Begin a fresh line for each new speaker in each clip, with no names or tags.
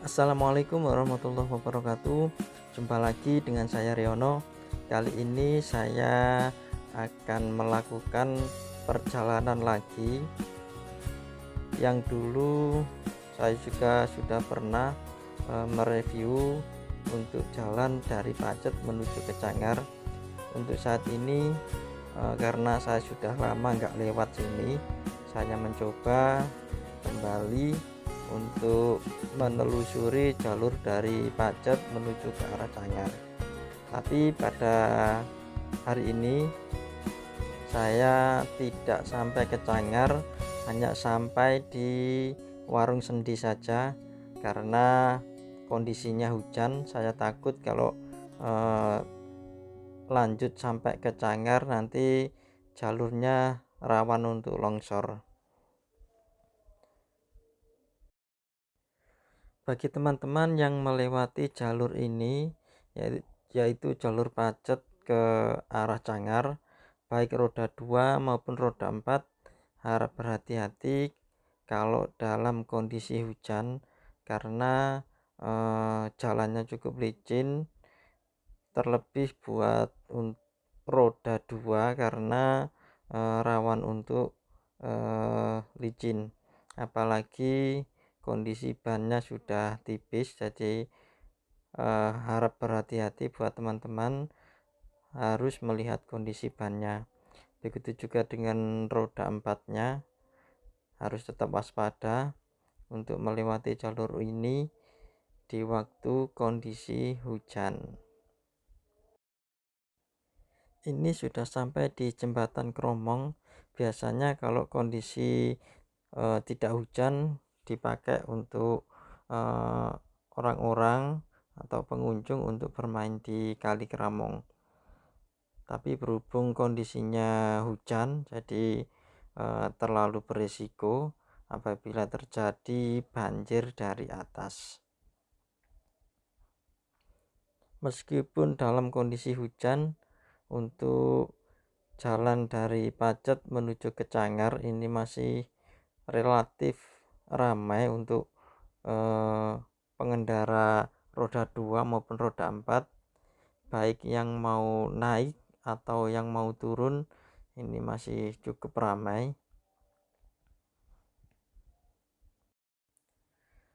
Assalamualaikum warahmatullahi wabarakatuh. Jumpa lagi dengan saya Riono. Kali ini saya akan melakukan perjalanan lagi yang dulu saya juga sudah pernah mereview untuk jalan dari Pacet menuju ke Cangar. Untuk saat ini karena saya sudah lama nggak lewat sini, saya mencoba kembali untuk menelusuri jalur dari Pacet menuju ke arah Cangar. Tapi pada hari ini saya tidak sampai ke Cangar, hanya sampai di Warung Sendi saja karena kondisinya hujan. Saya takut kalau lanjut sampai ke Cangar nanti jalurnya rawan untuk longsor. Bagi teman-teman yang melewati jalur ini, yaitu jalur Pacet ke arah Cangar, baik roda 2 maupun roda 4, harap berhati-hati kalau dalam kondisi hujan karena jalannya cukup licin, terlebih buat roda 2 karena rawan untuk licin, apalagi kondisi bannya sudah tipis. Jadi harap berhati-hati buat teman-teman, harus melihat kondisi bannya. Begitu juga dengan roda 4-nya, harus tetap waspada untuk melewati jalur ini di waktu kondisi hujan. Ini sudah sampai di jembatan Kromong. Biasanya kalau kondisi tidak hujan dipakai untuk orang-orang atau pengunjung untuk bermain di Kali Keramong. Tapi berhubung kondisinya hujan, jadi terlalu berisiko apabila terjadi banjir dari atas. Meskipun dalam kondisi hujan, untuk jalan dari Pacet menuju ke Cangar ini masih relatif ramai untuk pengendara roda 2 maupun roda 4, baik yang mau naik atau yang mau turun, ini masih cukup ramai.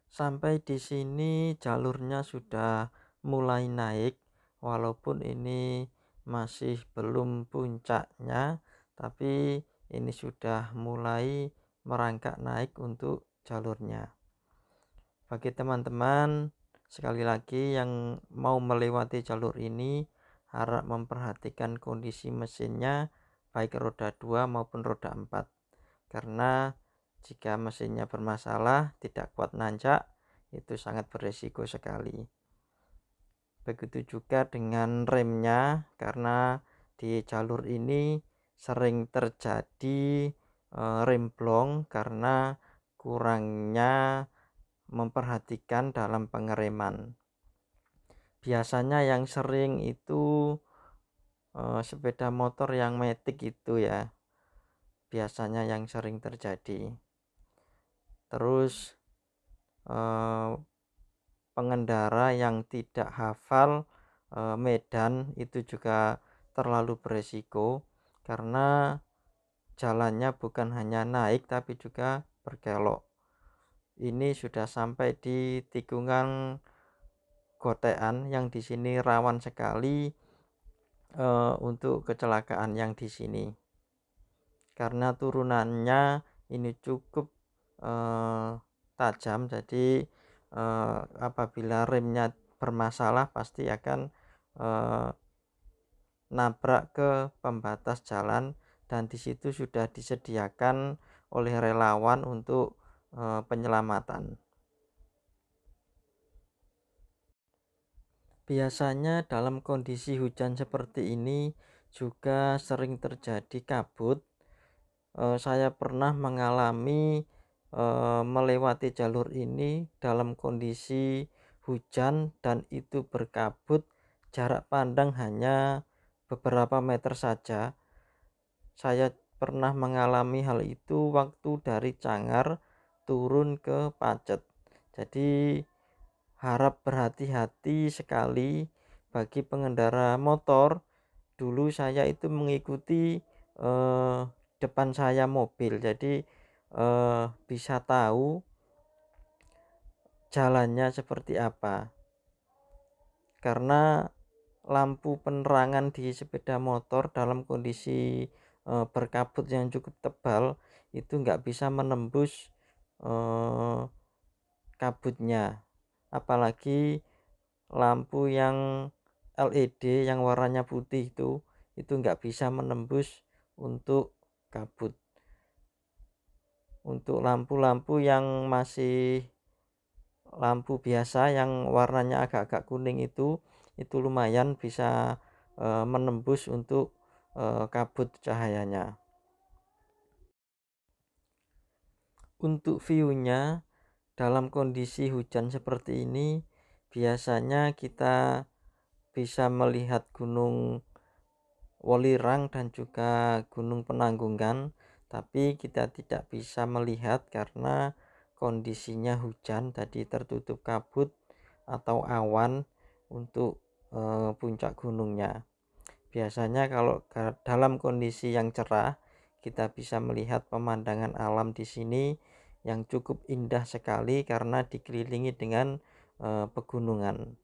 Sampai di sini jalurnya sudah mulai naik, walaupun ini masih belum puncaknya, tapi ini sudah mulai merangkak naik untuk jalurnya. Bagi teman-teman sekali lagi yang mau melewati jalur ini, harap memperhatikan kondisi mesinnya, baik roda 2 maupun roda 4, karena jika mesinnya bermasalah, tidak kuat nanjak, itu sangat beresiko sekali. Begitu juga dengan remnya, karena di jalur ini sering terjadi rem blong karena kurangnya memperhatikan dalam pengereman. Biasanya yang sering itu sepeda motor yang matic itu ya, biasanya yang sering terjadi. Terus pengendara yang tidak hafal medan itu juga terlalu beresiko karena jalannya bukan hanya naik tapi juga berkelok. Ini sudah sampai di tikungan Gotean yang di sini rawan sekali untuk kecelakaan yang di sini, karena turunannya ini cukup tajam. Jadi apabila remnya bermasalah pasti akan nabrak ke pembatas jalan, dan di situ sudah disediakan oleh relawan untuk penyelamatan. Biasanya dalam kondisi hujan seperti ini juga sering terjadi kabut. Saya pernah mengalami melewati jalur ini dalam kondisi hujan dan itu berkabut, jarak pandang hanya beberapa meter saja. Saya pernah mengalami hal itu waktu dari Cangar turun ke Pacet. Jadi harap berhati-hati sekali bagi pengendara motor. Dulu saya itu mengikuti depan saya mobil, jadi bisa tahu jalannya seperti apa. Karena lampu penerangan di sepeda motor dalam kondisi berkabut yang cukup tebal itu nggak bisa menembus kabutnya, apalagi lampu yang LED yang warnanya putih itu nggak bisa menembus untuk kabut. Untuk lampu-lampu yang masih lampu biasa yang warnanya agak-agak kuning itu lumayan bisa menembus untuk kabut cahayanya. Untuk view-nya dalam kondisi hujan seperti ini biasanya kita bisa melihat Gunung Welirang dan juga Gunung Penanggungan, tapi kita tidak bisa melihat karena kondisinya hujan, tadi tertutup kabut atau awan untuk puncak gunungnya. Biasanya kalau dalam kondisi yang cerah kita bisa melihat pemandangan alam di sini yang cukup indah sekali karena dikelilingi dengan pegunungan.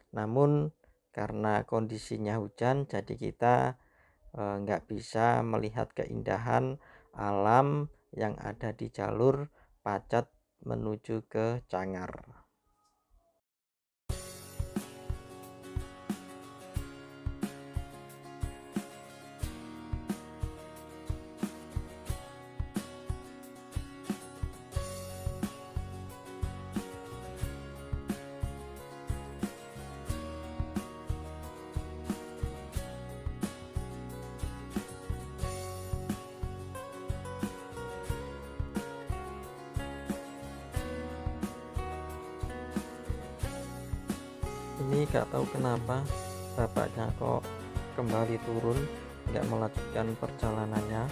Namun karena kondisinya hujan, jadi kita nggak bisa melihat keindahan alam yang ada di jalur Pacet menuju ke Cangar. Ini gak tahu kenapa bapaknya kok kembali turun, nggak melanjutkan perjalanannya.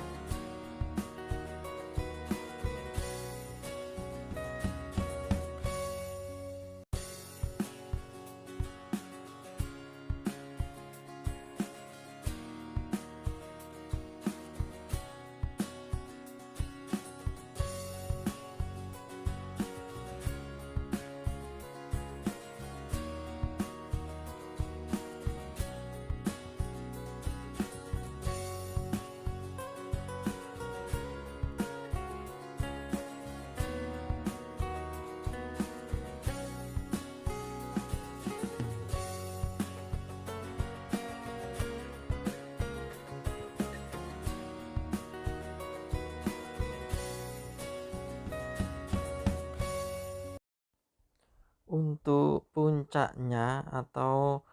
Untuk puncaknya atau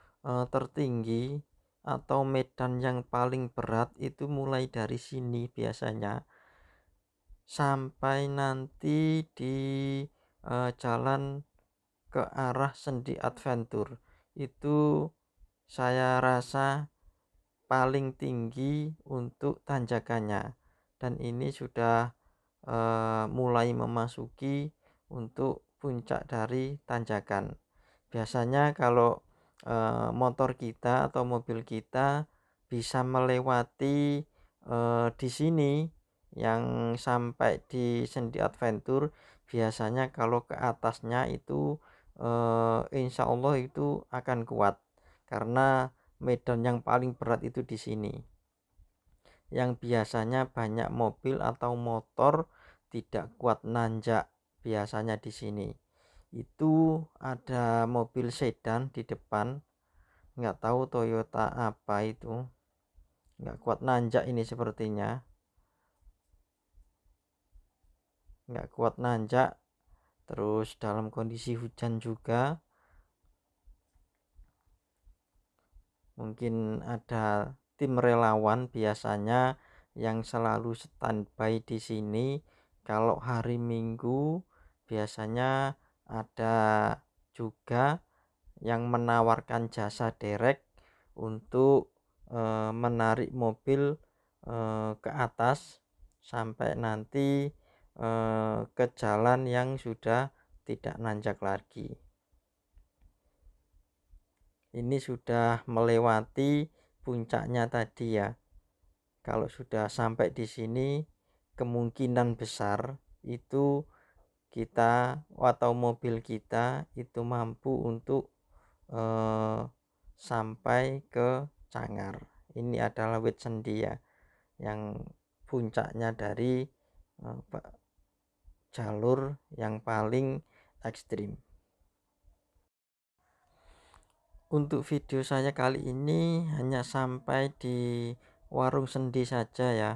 tertinggi atau medan yang paling berat itu mulai dari sini biasanya sampai nanti di jalan ke arah Sendi Adventure. Itu saya rasa paling tinggi untuk tanjakannya, dan ini sudah mulai memasuki untuk puncak dari tanjakan. Biasanya kalau motor kita atau mobil kita bisa melewati di sini yang sampai di Sendi Adventure, biasanya kalau ke atasnya itu insya Allah itu akan kuat karena medan yang paling berat itu di sini, yang biasanya banyak mobil atau motor tidak kuat nanjak. Biasanya di sini itu ada mobil sedan di depan, nggak tahu Toyota apa itu, nggak kuat nanjak ini sepertinya, nggak kuat nanjak. Terus dalam kondisi hujan juga, mungkin ada tim relawan biasanya yang selalu standby di sini. Kalau hari Minggu biasanya ada juga yang menawarkan jasa derek untuk menarik mobil ke atas sampai nanti ke jalan yang sudah tidak nanjak lagi. ini sudah melewati puncaknya tadi ya. Kalau sudah sampai di sini, kemungkinan besar itu kita atau mobil kita itu mampu untuk sampai ke Cangar. Ini adalah Wit Sendi ya, yang puncaknya dari jalur yang paling ekstrim. Untuk video saya kali ini hanya sampai di Warung Sendi saja ya,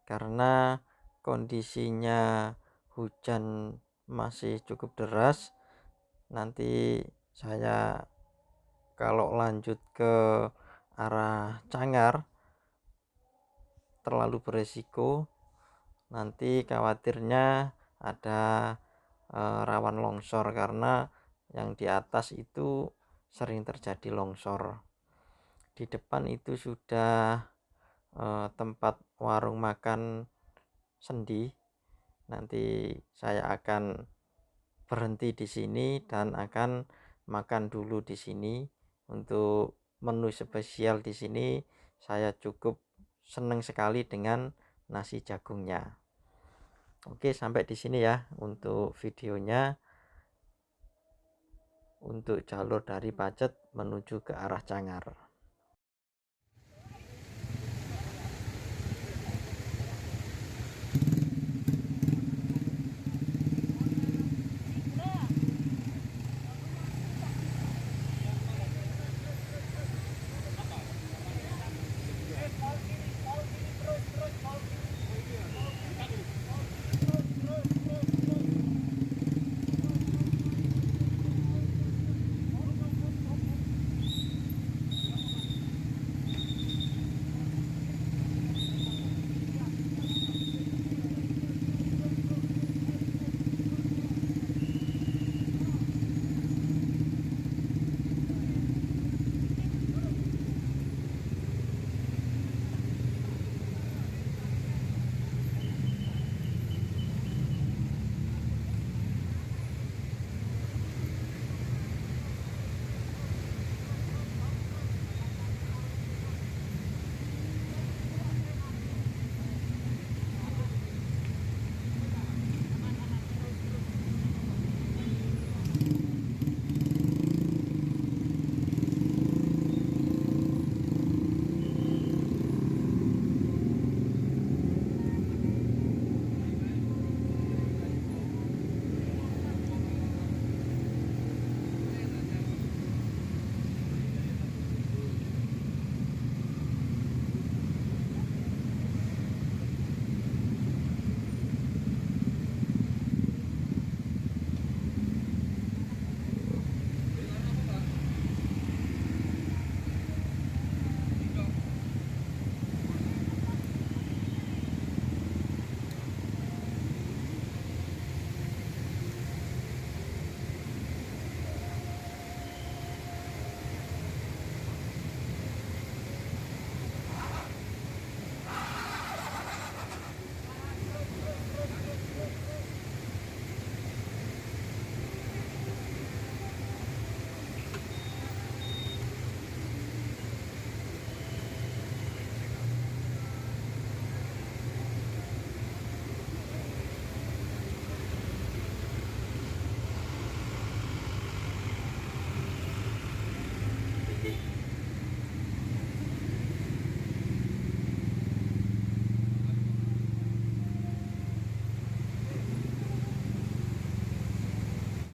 karena kondisinya hujan masih cukup deras. Nanti saya kalau lanjut ke arah Cangar terlalu beresiko, nanti khawatirnya ada rawan longsor, karena yang di atas itu sering terjadi longsor. Di depan itu sudah tempat warung makan Sendi. Nanti saya akan berhenti di sini dan akan makan dulu di sini. Untuk menu spesial di sini saya cukup senang sekali dengan nasi jagungnya. Oke, sampai di sini ya untuk videonya untuk jalur dari Pacet menuju ke arah Cangar.